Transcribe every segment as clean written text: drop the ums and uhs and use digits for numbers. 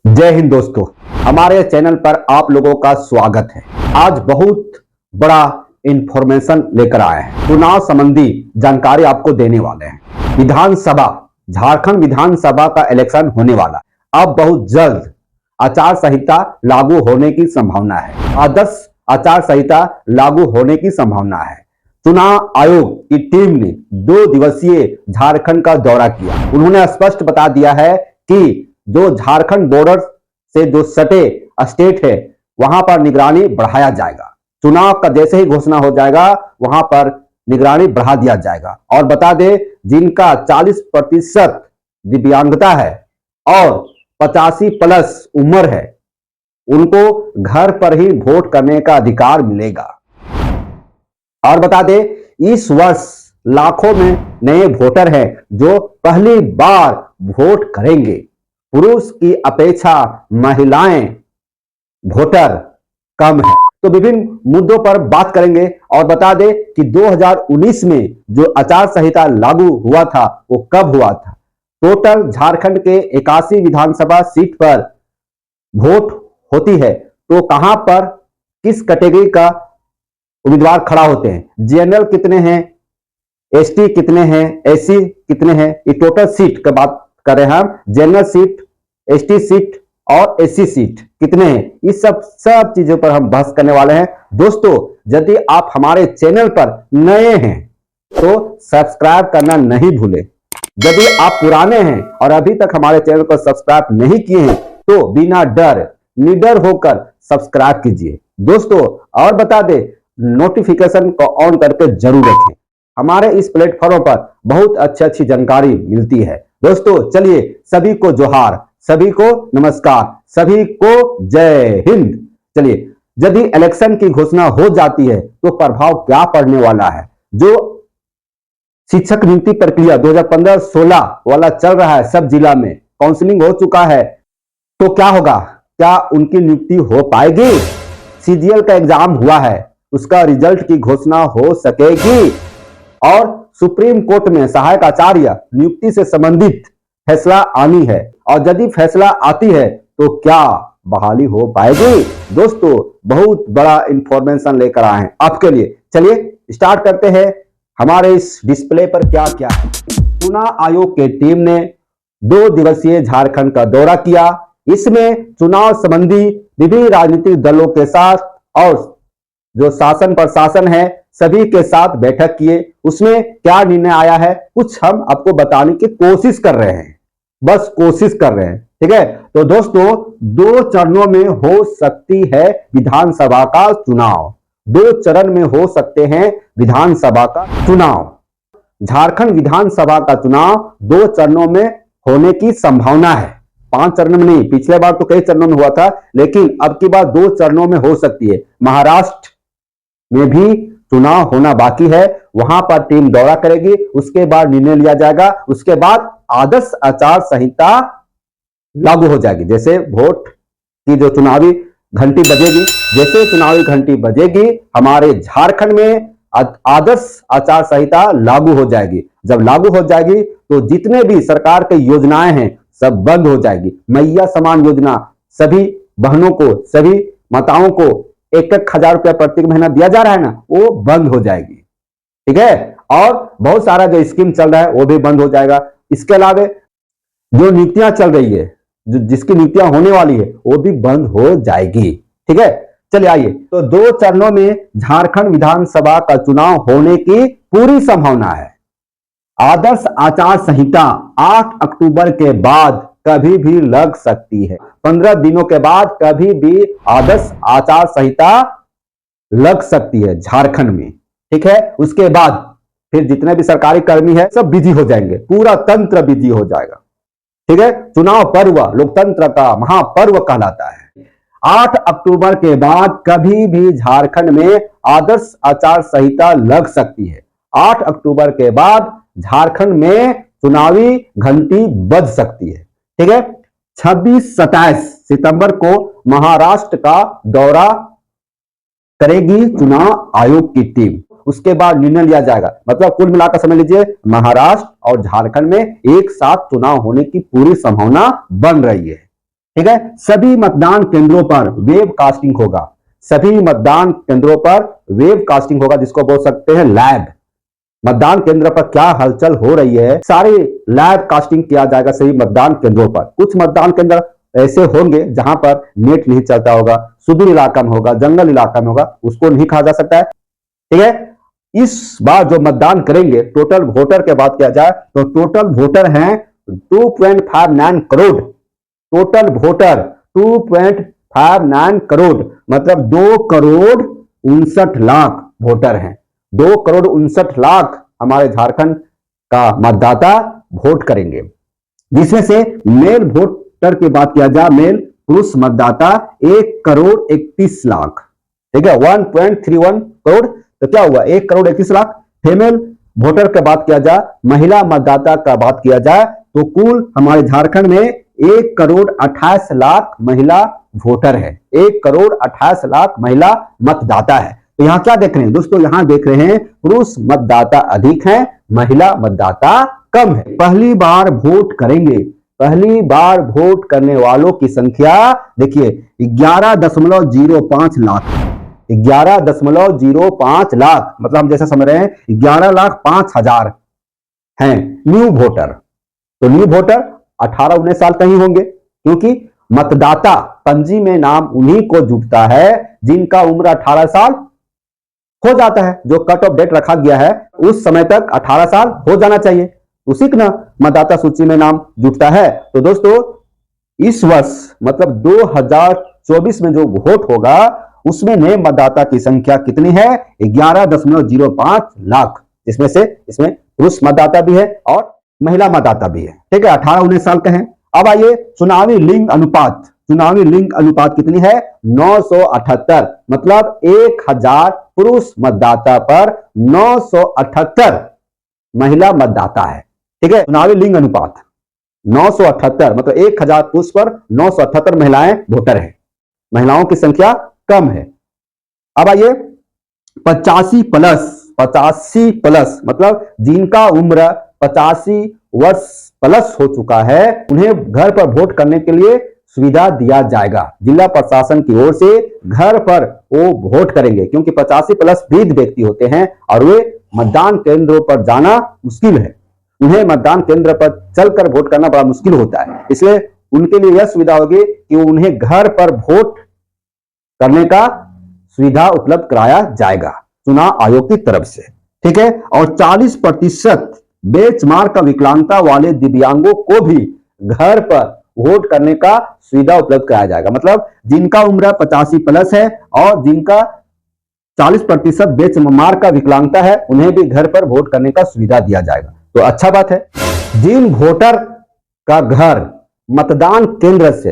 जय हिंद दोस्तों, हमारे चैनल पर आप लोगों का स्वागत है। आज बहुत बड़ा इंफॉर्मेशन लेकर आए हैं। चुनाव संबंधी जानकारी आपको देने वाले हैं। विधानसभा, झारखंड विधानसभा का इलेक्शन होने वाला है। अब बहुत जल्द आचार संहिता लागू होने की संभावना है। आदर्श आचार संहिता लागू होने की संभावना है। चुनाव आयोग की टीम ने 2 दिवसीय झारखंड का दौरा किया। उन्होंने स्पष्ट बता दिया है कि जो झारखंड बॉर्डर से जो सटे स्टेट है वहां पर निगरानी बढ़ाया जाएगा। चुनाव का जैसे ही घोषणा हो जाएगा वहां पर निगरानी बढ़ा दिया जाएगा। और बता दें, जिनका 40% दिव्यांगता है और 85 प्लस उम्र है, उनको घर पर ही वोट करने का अधिकार मिलेगा। और बता दें, इस वर्ष लाखों में नए वोटर हैं जो पहली बार वोट करेंगे। पुरुष की अपेक्षा महिलाएं वोटर कम है। तो विभिन्न मुद्दों पर बात करेंगे। और बता दें कि 2019 में जो आचार संहिता लागू हुआ था वो कब हुआ था। टोटल झारखंड के 81 विधानसभा सीट पर वोट होती है, तो कहां पर किस कैटेगरी का उम्मीदवार खड़ा होते हैं, जनरल कितने हैं, एसटी कितने हैं, एससी कितने हैं। ये टोटल सीट की बात कर रहे हैं हम। जनरल सीट, एसटी सीट और एससी सीट कितने हैं, इस सब चीजों पर हम बहस करने वाले हैं। दोस्तों, यदि आप हमारे चैनल पर नए हैं तो सब्सक्राइब करना नहीं भूलें। यदि आप पुराने हैं और अभी तक हमारे चैनल को सब्सक्राइब नहीं किए हैं तो बिना डर निडर होकर सब्सक्राइब कीजिए दोस्तों। और बता दें, नोटिफिकेशन को ऑन करके जरूर रखें। हमारे इस प्लेटफॉर्म पर बहुत अच्छी जानकारी मिलती है दोस्तों। चलिए, सभी को जोहार, सभी को नमस्कार, सभी को जय हिंद। चलिए, यदि इलेक्शन की घोषणा हो जाती है तो प्रभाव क्या पड़ने वाला है। जो शिक्षक नियुक्ति प्रक्रिया 2015-16 वाला चल रहा है, सब जिला में काउंसलिंग हो चुका है, तो क्या होगा, क्या उनकी नियुक्ति हो पाएगी। सीजीएल का एग्जाम हुआ है, उसका रिजल्ट की घोषणा हो सकेगी। और सुप्रीम कोर्ट में सहायक आचार्य नियुक्ति से संबंधित फैसला आनी है, और यदि फैसला आती है तो क्या बहाली हो पाएगी। दोस्तों, बहुत बड़ा इंफॉर्मेशन लेकर आए हैं आपके लिए। चलिए स्टार्ट करते हैं। हमारे इस डिस्प्ले पर क्या क्या है। चुनाव आयोग की टीम ने 2 दिवसीय झारखंड का दौरा किया। इसमें चुनाव संबंधी विभिन्न राजनीतिक दलों के साथ और जो शासन प्रशासन है सभी के साथ बैठक किए। उसमें क्या निर्णय आया है कुछ हम आपको बताने की कोशिश कर रहे हैं, बस कोशिश कर रहे हैं, ठीक है। तो दोस्तों, 2 चरणों में हो सकती है विधानसभा का चुनाव। 2 चरण में हो सकते हैं विधानसभा का चुनाव। झारखंड विधानसभा का चुनाव 2 चरणों में होने की संभावना है। 5 चरणों में नहीं, पिछले बार तो कई चरणों में हुआ था, लेकिन अब की बार 2 चरणों में हो सकती है। महाराष्ट्र में भी चुनाव होना बाकी है, वहां पर टीम दौरा करेगी, उसके बाद निर्णय लिया जाएगा। उसके बाद आदर्श आचार संहिता लागू हो जाएगी। जैसे वोट की जो चुनावी घंटी बजेगी, जैसे चुनावी घंटी बजेगी हमारे झारखंड में आदर्श आचार संहिता लागू हो जाएगी। जब लागू हो जाएगी तो जितने भी सरकार की योजनाएं हैं सब बंद हो जाएगी। मैया समान योजना सभी बहनों को, सभी माताओं को 1-1 हजार रुपया प्रति महीना दिया जा रहा है ना, वो बंद हो जाएगी, ठीक है। और बहुत सारा जो स्कीम चल रहा है वो भी बंद हो जाएगा। इसके अलावा जो नीतियां चल रही है, जिसकी नीतियां होने वाली है, वो भी बंद हो जाएगी, ठीक है। चलिए आइए, तो 2 चरणों में झारखंड विधानसभा का चुनाव होने की पूरी संभावना है। आदर्श आचार संहिता 8 अक्टूबर के बाद कभी भी लग सकती है। 15 दिनों के बाद कभी भी आदर्श आचार संहिता लग सकती है झारखंड में, ठीक है। उसके बाद फिर जितने भी सरकारी कर्मी है सब बिजी हो जाएंगे, पूरा तंत्र बिजी हो जाएगा, ठीक है। चुनाव पर्व लोकतंत्र का महापर्व कहलाता है। 8 अक्टूबर के बाद कभी भी झारखंड में आदर्श आचार संहिता लग सकती है। 8 अक्टूबर के बाद झारखंड में चुनावी घंटी बज सकती है, ठीक है। 26-27 सितंबर को महाराष्ट्र का दौरा करेगी चुनाव आयोग की टीम। उसके बाद निर्णय लिया जाएगा। मतलब कुल मिलाकर समझ लीजिए, महाराष्ट्र और झारखंड में एक साथ चुनाव होने की पूरी संभावना बन रही है, ठीक है। सभी मतदान केंद्रों पर वेब कास्टिंग होगा, सभी मतदान केंद्रों पर वेब कास्टिंग होगा, जिसको बोल सकते हैं लाइव। मतदान केंद्र पर क्या हलचल हो रही है सारी लाइव कास्टिंग किया जाएगा सभी मतदान केंद्रों पर। कुछ मतदान केंद्र ऐसे होंगे जहां पर नेट नहीं चलता होगा, सुदूर इलाका में होगा, जंगल इलाका में होगा, उसको नहीं कहा जा सकता है। ठीक है। इस बार जो मतदान करेंगे, टोटल वोटर की बात किया जाए तो टोटल वोटर हैं 2.59 करोड़। टोटल वोटर 2.59 करोड़, मतलब 2,59,00,000 वोटर हैं। 2,59,00,000 हमारे झारखंड का मतदाता वोट करेंगे, जिसमें से मेल वोटर की बात किया जाए, मेल पुरुष मतदाता 1,31,00,000। ठीक है, 1.31 करोड़। तो क्या हुआ, 1,31,00,000। फीमेल वोटर की बात किया जाए, महिला मतदाता का बात किया जाए तो कुल हमारे झारखंड में 1,28,00,000 महिला वोटर है, 1,28,00,000 महिला मतदाता है। तो यहां क्या देख रहे हैं दोस्तों, यहां देख रहे हैं पुरुष मतदाता अधिक हैं, महिला मतदाता कम है। पहली बार वोट करेंगे, पहली बार वोट करने वालों की संख्या देखिए 11.05 लाख, 11.05 लाख, मतलब हम जैसा समझ रहे हैं 11,05,000 हैं न्यू वोटर। तो न्यू वोटर 18-19 साल का ही होंगे, क्योंकि मतदाता पंजी में नाम उन्हीं को जुटता है जिनका उम्र 18 साल हो जाता है। जो कट ऑफ डेट रखा गया है उस समय तक 18 साल हो जाना चाहिए, उसी का मतदाता सूची में नाम जुटता है। तो दोस्तों इस वर्ष मतलब 2024 में जो वोट होगा उसमें नए मतदाता की संख्या कितनी है, 11.05 लाख। इसमें से इसमें पुरुष मतदाता भी है और महिला मतदाता भी है। ठीक है, 18-19 साल का है। अब आइए चुनावी लिंग अनुपात, चुनावी लिंग अनुपात कितनी है, 978, मतलब 1000 पुरुष मतदाता पर 978 महिला मतदाता है। ठीक है, चुनावी लिंग अनुपात 978, मतलब 1000 पुरुष पर 978 महिलाएं वोटर है, महिलाओं की संख्या कम है। अब आइए 85 प्लस, मतलब जिनका उम्र 85 वर्ष प्लस हो चुका है उन्हें घर पर वोट करने के लिए सुविधा दिया जाएगा। जिला प्रशासन की ओर से घर पर वो वोट करेंगे, क्योंकि 85 प्लस वृद्ध व्यक्ति होते हैं और वे मतदान केंद्रों पर जाना मुश्किल है, उन्हें मतदान केंद्र पर चलकर वोट करना बड़ा मुश्किल होता है। इसलिए उनके लिए यह सुविधा होगी कि उन्हें घर पर वोट करने का सुविधा उपलब्ध कराया जाएगा चुनाव आयोग की तरफ से। ठीक है, और 40% बेंचमार्क का विकलांगता वाले दिव्यांगों को भी घर पर वोट करने का सुविधा उपलब्ध कराया जाएगा। मतलब जिनका उम्र 85 प्लस है और जिनका 40% बेंचमार्क का विकलांगता है उन्हें भी घर पर वोट करने का सुविधा दिया जाएगा। तो अच्छा बात है। जिन वोटर का घर मतदान केंद्र से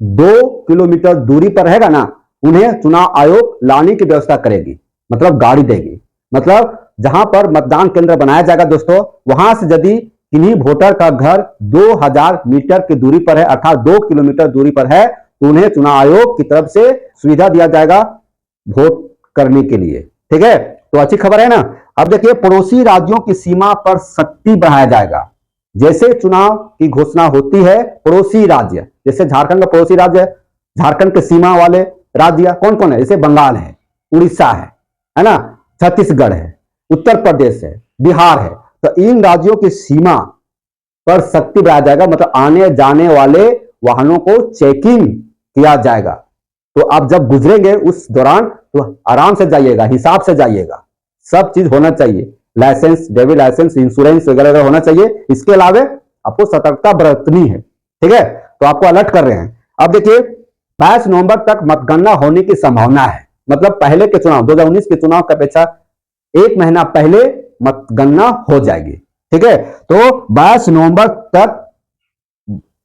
2 किलोमीटर दूरी पर रहेगा ना, उन्हें चुनाव आयोग लाने की व्यवस्था करेगी, मतलब गाड़ी देगी। मतलब जहां पर मतदान केंद्र बनाया जाएगा दोस्तों, वहां से यदि किन्हीं वोटर का घर 2000 मीटर की दूरी पर है, अर्थात 2 किलोमीटर दूरी पर है, तो उन्हें चुनाव आयोग की तरफ से सुविधा दिया जाएगा वोट करने के लिए। ठीक है, तो अच्छी खबर है ना। अब देखिए पड़ोसी राज्यों की सीमा पर सख्ती बढ़ाया जाएगा। जैसे चुनाव की घोषणा होती है, पड़ोसी राज्य, जैसे झारखंड का पड़ोसी राज्य है, झारखंड के सीमा वाले राज्य कौन कौन है, जैसे बंगाल है, उड़ीसा है ना, छत्तीसगढ़ है, उत्तर प्रदेश है, बिहार है। तो इन राज्यों की सीमा पर सख्ती बढ़ाया जाएगा, मतलब आने जाने वाले वाहनों को चेकिंग किया जाएगा। तो आप जब गुजरेंगे उस दौरान तो आराम से जाइएगा, हिसाब से जाइएगा, सब चीज होना चाहिए, लाइसेंस, ड्राइविंग लाइसेंस, इंश्योरेंस वगैरह होना चाहिए। इसके अलावा आपको सतर्कता बरतनी है। ठीक है, तो आपको अलर्ट कर रहे हैं। अब देखिए 22 नवंबर तक मतगणना होने की संभावना है, मतलब पहले के चुनाव 2019 के चुनाव की अपेक्षा 1 महीना पहले मतगणना हो जाएगी। ठीक है, तो 22 नवंबर तक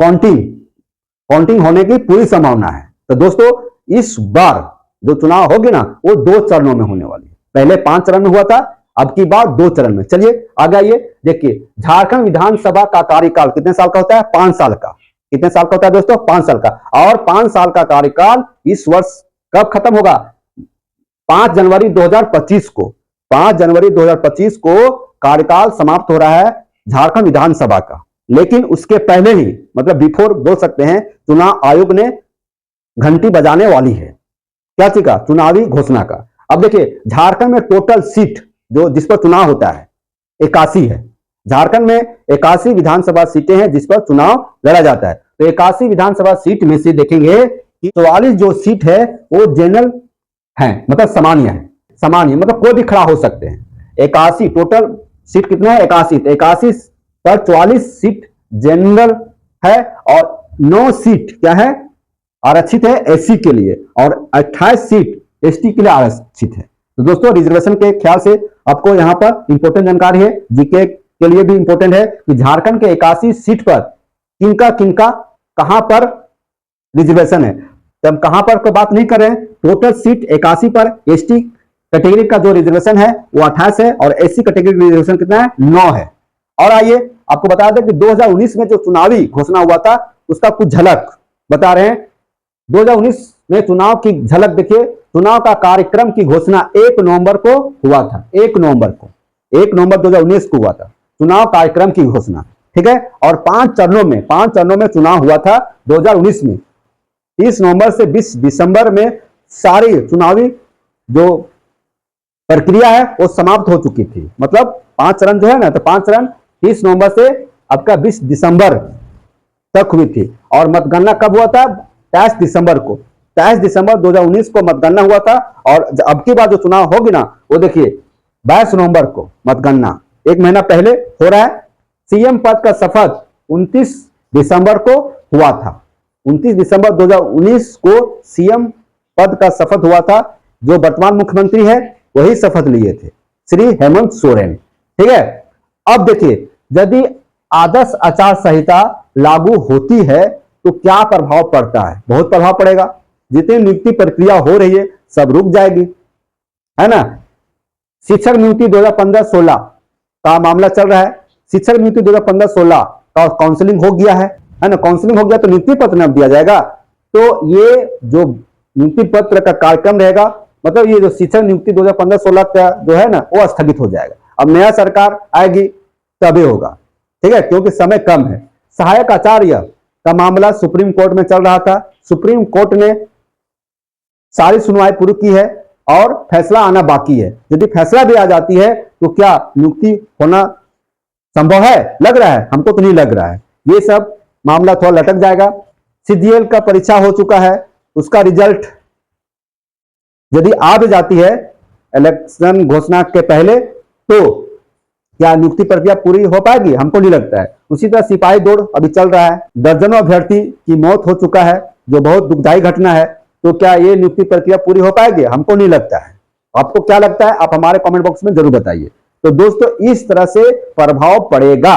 काउंटिंग होने की पूरी संभावना है। तो दोस्तों इस बार जो चुनाव होगी ना, वो 2 चरणों में होने वाली है। पहले 5 चरण में हुआ था, अब की बार 2 चरण में। चलिए आगे आइए, देखिए झारखंड विधानसभा का कार्यकाल कितने साल का होता है, 5 साल का। कितने साल का होता है दोस्तों, 5 साल का। और 5 साल का कार्यकाल इस वर्ष कब खत्म होगा, 5 जनवरी 2025 को। 5 जनवरी 2025 को कार्यकाल समाप्त हो रहा है झारखंड विधानसभा का। लेकिन उसके पहले ही, मतलब बिफोर बोल सकते हैं, चुनाव आयोग ने घंटी बजाने वाली है। क्या चीज का? चुनावी घोषणा का। अब देखिए, झारखंड में टोटल सीट जो जिस पर चुनाव होता है 81 है। झारखंड में 81 विधानसभा सीटें हैं जिस पर चुनाव लड़ा जाता है। तो 81 विधानसभा सीट में से देखेंगे कि 44 जो सीट है वो जनरल है, मतलब सामान्य है। सामान्य मतलब कोई भी खड़ा हो सकते हैं। 81 टोटल सीट कितना है? 81। 81 पर 44 सीट जनरल है और 9 सीट क्या है? आरक्षित है एससी के लिए, और 28 सीट एसटी के लिए आरक्षित है। तो दोस्तों, रिजर्वेशन के ख्याल से आपको यहाँ पर इंपोर्टेंट जानकारी है, जीके के लिए भी इंपोर्टेंट है कि झारखंड के 81 सीट पर किनका किनका कहां पर रिजर्वेशन है। तो हम कहां पर को बात नहीं कर रहे हैं, टोटल सीट 81 पर एसटी कैटेगरी का जो रिजर्वेशन है वो 28 है और एससी कैटेगरी रिजर्वेशन कितना है? 9 है। और आइए आपको बता दें कि 2019 में जो चुनावी घोषणा हुआ था उसका कुछ झलक बता रहे हैं। 2019 में चुनाव की झलक देखिए। चुनाव का कार्यक्रम की घोषणा 1 नवंबर को हुआ था। 1 नवंबर 2019 को हुआ था चुनाव कार्यक्रम की घोषणा, ठीक है। और 5 चरणों में चुनाव हुआ था 2019 में। 30 नवंबर से 20 दिसंबर में सारी चुनावी जो प्रक्रिया है वो समाप्त हो चुकी थी। मतलब 5 चरण जो है ना, तो 5 चरण 30 नवंबर से आपका 20 दिसंबर तक हुई थी। और मतगणना कब हुआ था? 23 दिसंबर को। 23 दिसंबर 2019 को मतगणना हुआ था। और अब की बार जो चुनाव होगी ना, वो देखिए 22 नवंबर को मतगणना, 1 महीना पहले हो रहा है। सीएम पद का शपथ 29 दिसंबर को हुआ था। 29 दिसंबर 2019 को सीएम पद का शपथ हुआ था। जो वर्तमान मुख्यमंत्री है वही शपथ लिए थे, श्री हेमंत सोरेन, ठीक है। अब देखिए, यदि आदर्श आचार संहिता लागू होती है तो क्या प्रभाव पड़ता है? बहुत प्रभाव पड़ेगा। जितनी नियुक्ति प्रक्रिया हो रही है सब रुक जाएगी, है ना। शिक्षक नियुक्ति 2015-16 का मामला चल रहा है। शिक्षक नियुक्ति 2015-16 का काउंसलिंग हो गया है ना। काउंसलिंग हो गया तो नियुक्ति पत्र अब दिया जाएगा। तो ये जो नियुक्ति पत्र का कार्यक्रम रहेगा, मतलब ये जो शिक्षक नियुक्ति 2015-16 का जो है ना, वो स्थगित हो जाएगा। अब नया सरकार आएगी तभी होगा, ठीक है, क्योंकि समय कम है। सहायक आचार्य का मामला सुप्रीम कोर्ट में चल रहा था। सुप्रीम कोर्ट ने सारी सुनवाई पूरी की है और फैसला आना बाकी है। यदि फैसला भी आ जाती है तो क्या नियुक्ति होना संभव है? लग रहा है, हमको तो नहीं लग रहा है। ये सब मामला थोड़ा लटक जाएगा। सीजीएल का परीक्षा हो चुका है, उसका रिजल्ट यदि आ भी जाती है इलेक्शन घोषणा के पहले, तो क्या नियुक्ति प्रक्रिया पूरी हो पाएगी? हमको नहीं लगता है। उसी तरह सिपाही दौड़ अभी चल रहा है। दर्जनों अभ्यर्थी की मौत हो चुका है, जो बहुत दुखदायी घटना है। तो क्या ये नियुक्ति प्रक्रिया पूरी हो पाएगी? हमको नहीं लगता है। आपको क्या लगता है? आप हमारे कमेंट बॉक्स में जरूर बताइए। तो दोस्तों, इस तरह से प्रभाव पड़ेगा,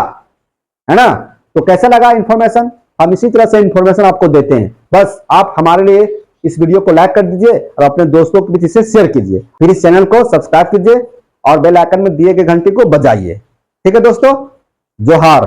है ना। तो कैसा लगा इंफॉर्मेशन? हम इसी तरह से इंफॉर्मेशन आपको देते हैं। बस आप हमारे लिए इस वीडियो को लाइक कर दीजिए और अपने दोस्तों के बीच इसे शेयर कीजिए। फिर इस चैनल को सब्सक्राइब कीजिए और बेल आइकन में दिए गए घंटी को बजाइए। ठीक है दोस्तों, जोहार।